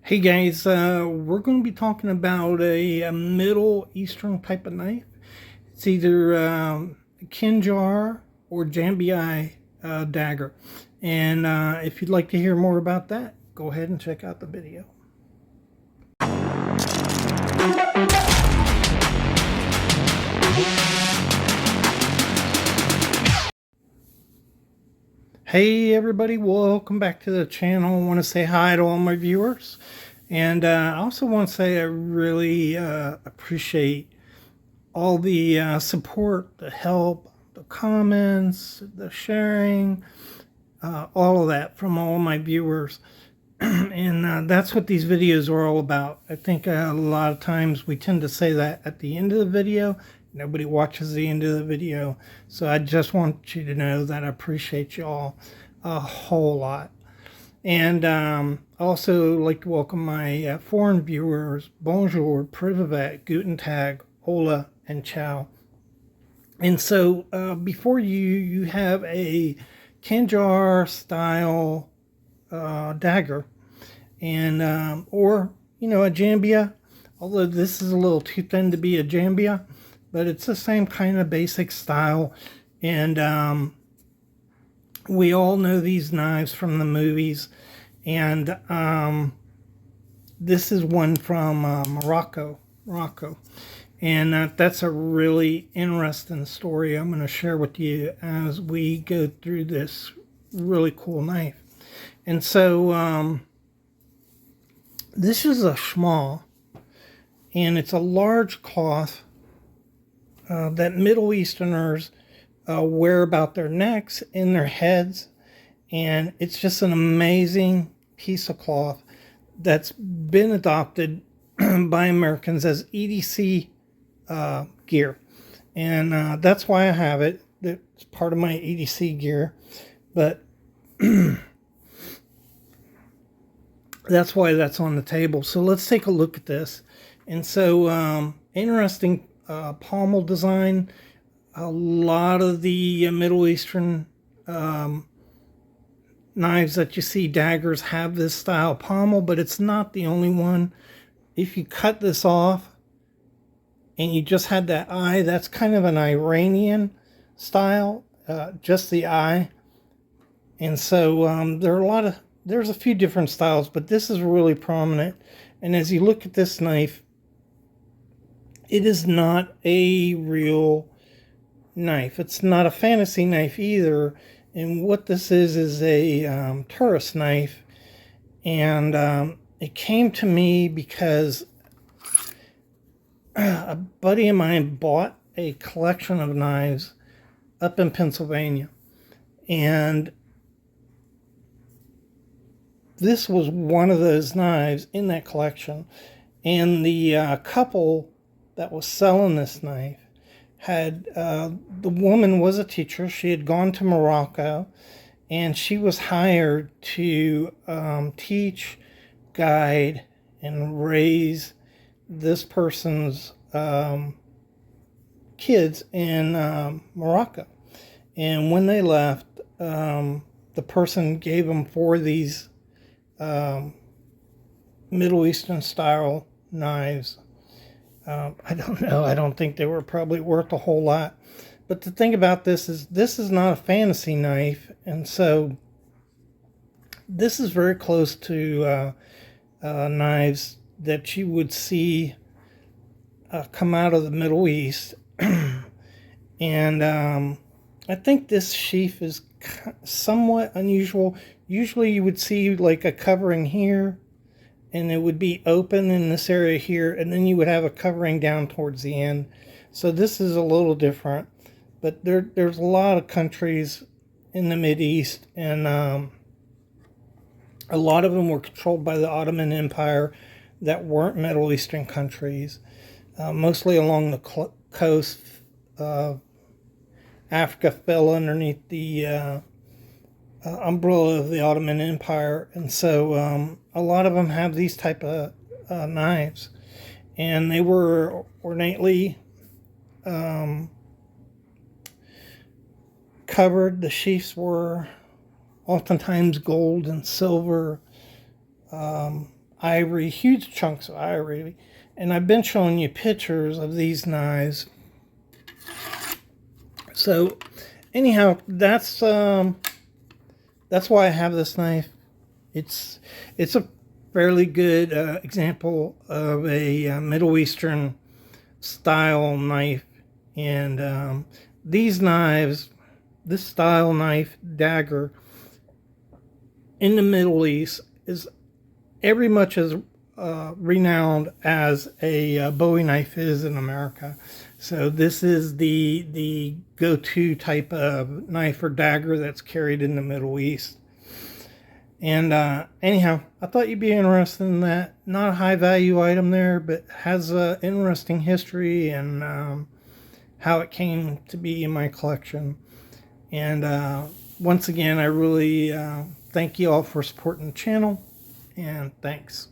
Hey guys, we're going to be talking about a Middle Eastern type of knife. It's either Kanjar or Jamba dagger. And if you'd like to hear more about that, go ahead and check out the video. Hey everybody, welcome back to the channel. I want to say hi to all my viewers. And I also want to say I really appreciate all the support, the help, the comments, the sharing, all of that from all my viewers. And that's what these videos are all about. I think a lot of times we tend to say that at the end of the video. Nobody watches the end of the video. So I just want you to know that I appreciate you all a whole lot. And also like to welcome my foreign viewers. Bonjour, privet, guten tag, hola, and ciao. And so before you have a Kanjar style dagger, and or a Jamba, although this is a little too thin to be a Jamba, but it's the same kind of basic style. And we all know these knives from the movies, and this is one from Morocco. And that's a really interesting story I'm going to share with you as we go through this really cool knife. And so this is a schmal, and it's a large cloth that Middle Easterners wear about their necks and their heads. And it's just an amazing piece of cloth that's been adopted by Americans as EDC gear. And that's why I have it. It's part of my EDC gear. But that's why that's on the table. So let's take a look at this. And so interesting pommel design. A lot of the Middle Eastern knives that you see, daggers, have this style pommel, but it's not the only one. If you cut this off and you just had that eye, that's kind of an Iranian style, just the eye. And so there's a few different styles, but this is really prominent. And as you look at this knife, it is not a real knife. It's not a fantasy knife either. And what this is a tourist knife. And it came to me because a buddy of mine bought a collection of knives up in Pennsylvania. And this was one of those knives in that collection. And the couple that was selling this knife had, the woman was a teacher. She had gone to Morocco, and she was hired to teach, guide, and raise this person's kids in Morocco. And when they left, the person gave them 4 of these Middle Eastern style knives. I don't know. I don't think they were probably worth a whole lot. But the thing about this is not a fantasy knife. And so this is very close to knives that you would see come out of the Middle East. And I think this sheath is somewhat unusual. Usually you would see like a covering here, and it would be open in this area here, and then you would have a covering down towards the end. So this is a little different, but there's a lot of countries in the Mideast, and a lot of them were controlled by the Ottoman Empire that weren't Middle Eastern countries, mostly along the coast. Africa fell underneath the umbrella of the Ottoman Empire, and so a lot of them have these type of knives, and they were ornately covered. The sheaths were oftentimes gold and silver. ivory, huge chunks of ivory. And I've been showing you pictures of these knives. So anyhow, that's why I have this knife. It's a fairly good example of a Middle Eastern style knife. And these knives, this style knife, dagger, in the Middle East is every much as renowned as a Bowie knife is in America. So this is the go-to type of knife or dagger that's carried in the Middle East. And anyhow, I thought you'd be interested in that. Not a high value item there, but has an interesting history and how it came to be in my collection. And once again, I really thank you all for supporting the channel, and thanks.